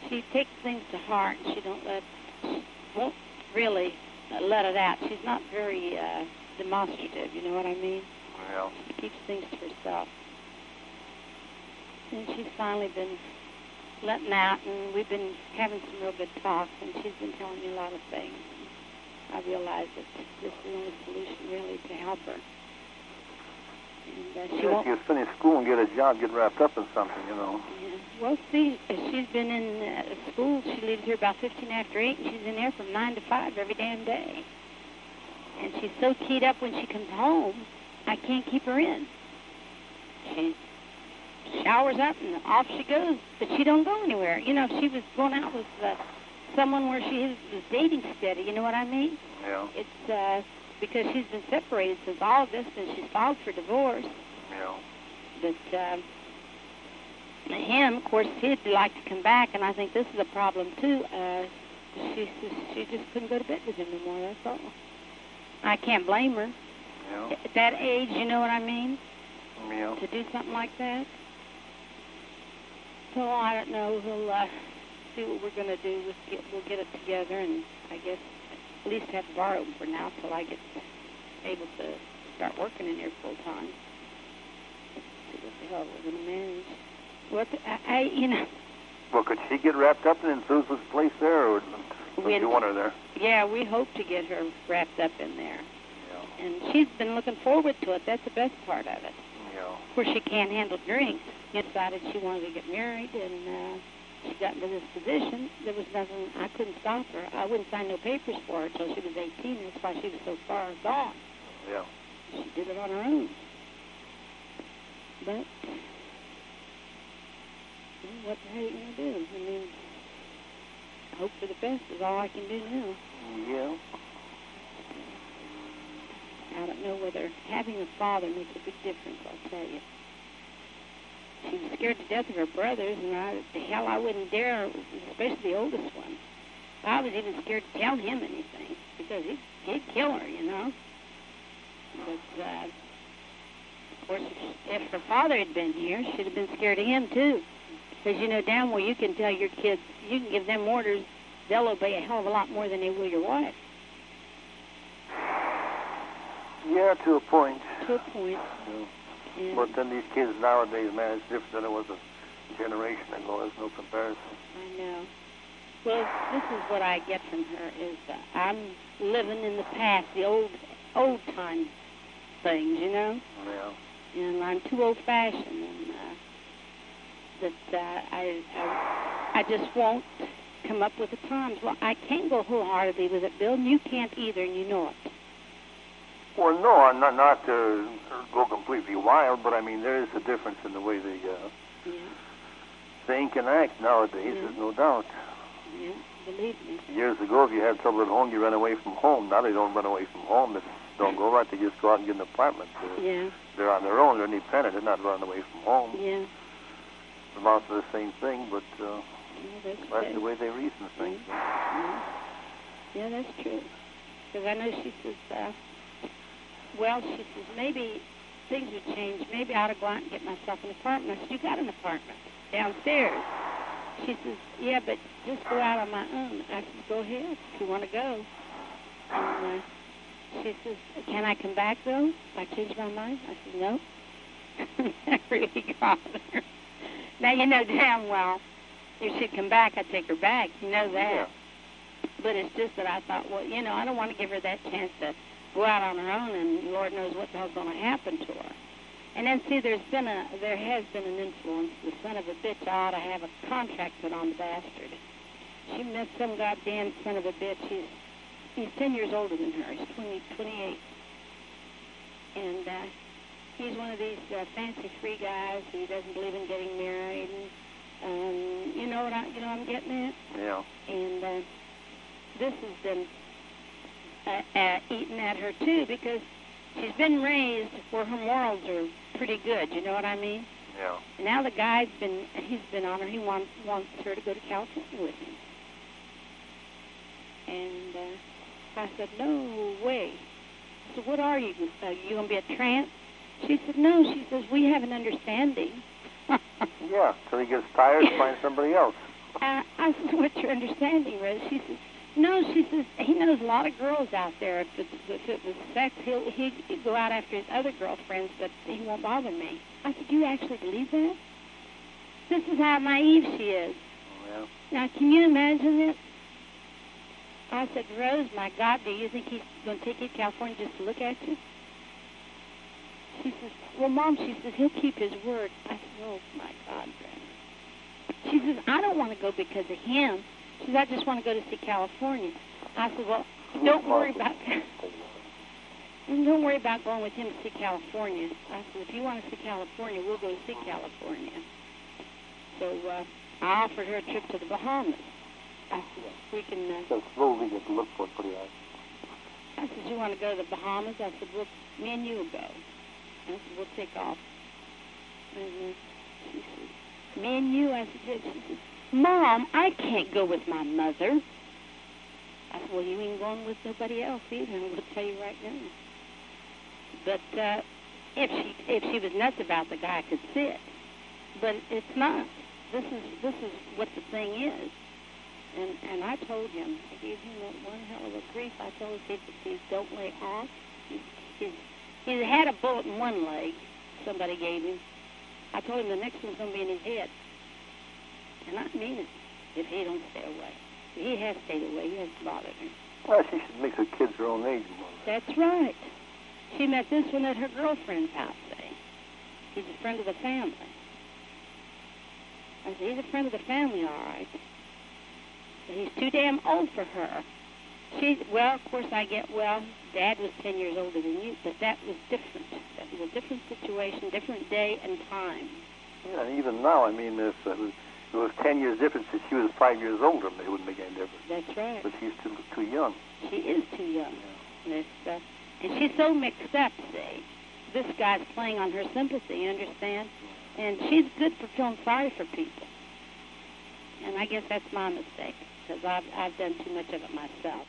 she takes things to heart. She won't really let it out. She's not very demonstrative, you know what I mean? Yeah. She keeps things to herself. And she's finally been letting out, and we've been having some real good talks, and she's been telling me a lot of things. I realize that this is the only solution, really, to help her. And she won't... You finish school and get a job, get wrapped up in something, you know. Yeah. Well, see, she's been in school. She leaves here about 15 after 8, and she's in there from 9 to 5 every damn day. And she's so keyed up when she comes home, I can't keep her in. She showers up and off she goes, but she don't go anywhere. You know, if she was going out with someone where she was dating steady, you know what I mean? Yeah. It's because she's been separated since August, and she's filed for divorce. Yeah. But him, of course, he'd like to come back, and I think this is a problem, too. She just couldn't go to bed with him anymore, that's all. I can't blame her. Yeah. At that age, you know what I mean? Yeah. To do something like that. So I don't know. We'll see what we're going to do. We'll get it together, and I guess at least have the bar open for now till I get able to start working in here full time. See what the hell we're going to manage. You know. Well, could she get wrapped up in Susan's place there, or do you want her there? Yeah, we hope to get her wrapped up in there. Yeah. And she's been looking forward to it. That's the best part of it. Yeah. Of course, she can't handle drinks. She decided she wanted to get married, and she got into this position. There was nothing, I couldn't stop her. I wouldn't sign no papers for her until she was 18. That's why she was so far gone. Yeah. She did it on her own. But what the hell are you going to do? I mean, hope for the best is all I can do now. Yeah. I don't know whether having a father makes a big difference, I'll tell you. She was scared to death of her brothers, and I wouldn't dare, especially the oldest one. I was even scared to tell him anything, because he'd kill her, you know. But, of course, if her father had been here, she'd have been scared of him, too. Because you know damn well you can tell your kids, you can give them orders, they'll obey a hell of a lot more than they will your wife. Yeah, to a point. To a point. Yeah. But then these kids nowadays, man, it's different than it was a generation ago. There's no comparison. I know. Well, this is what I get from her, is I'm living in the past, the old time things, you know? Yeah. And I'm too old-fashioned, and I just won't come up with the times. Well, I can't go wholeheartedly with it, Bill, and you can't either, and you know it. Well, no, I'm not to go completely wild, but I mean, there is a difference in the way they think and act nowadays, there's no doubt. Yeah, believe me. Years ago, if you had trouble at home, you ran away from home. Now they don't run away from home. They don't go right. They just go out and get an apartment. They're on their own. They're independent. They're not running away from home. Yeah. Amounts to the same thing, but that's the way they reason things. Yeah, that's true. Because I know she says, she says, maybe things would change. Maybe I ought to go out and get myself an apartment. I said, you got an apartment downstairs. She says, yeah, but just go out on my own. I said, go ahead if you want to go. And she says, can I come back, though, if I change my mind? I said, no. That really got her. Now, you know damn well, if she'd come back, I'd take her back. You know that. Yeah. But it's just that I thought, well, you know, I don't want to give her that chance to go out on her own, and Lord knows what the hell's going to happen to her. And then, see, there has been an influence. The son of a bitch ought to have a contract put on the bastard. She met some goddamn son of a bitch. He's 10 years older than her. He's 28. And he's one of these fancy free guys. He doesn't believe in getting married. And you know what I'm getting at? Yeah. And this has been eating at her too, because she's been raised where her morals are pretty good. You know what I mean? Yeah. And now the guy's he's been on her. He wants her to go to California with him. And I said, no way. I said, what are you? You going to be a tramp? She said, no. She says, we have an understanding. Yeah, so he gets tired, find somebody else. I said, what's your understanding, Rose? She says, no, she says, he knows a lot of girls out there. If it was sex, he'd go out after his other girlfriends, but he won't bother me. I said, you actually believe that? This is how naive she is. Well. Now, can you imagine it? I said, Rose, my God, do you think he's going to take you to California just to look at you? She says, well, Mom, she says, he'll keep his word. I said, oh, my God, Grandma. She says, I don't want to go because of him. She says, I just want to go to see California. I said, well, don't worry about that. Don't worry about going with him to see California. I said, if you want to see California, we'll go to see California. So I offered her a trip to the Bahamas. I said, we can... So slowly get to look for it pretty hard. I said, you want to go to the Bahamas? I said, well, me and you will go. I said, we'll take off. And she said, me and you? I said, she said, Mom, I can't go with my mother. I said, well, you ain't going with nobody else either, and we'll tell you right now. But if she was nuts about the guy, I could see it. But it's not. This is what the thing is. And I told him, I gave him that one hell of a grief. I told him, he don't lay off. He had a bullet in one leg, somebody gave him. I told him the next one's going to be in his head. And I mean it, if he don't stay away. He has stayed away. He hasn't bothered her. Well, she should make her kids her own age. That's right. She met this one at her girlfriend's house, say. He's a friend of the family. I said, he's a friend of the family, all right. But he's too damn old for her. Well, of course I get, Dad was 10 years older than you, but that was different. That was a different situation, different day and time. Yeah, and even now, I mean, if it was 10 years difference if she was 5 years older, it wouldn't make any difference. That's right. But she's too young. She is too young. Yeah. And she's so mixed up, see. This guy's playing on her sympathy, you understand? And she's good for feeling sorry for people. And I guess that's my mistake, because I've done too much of it myself.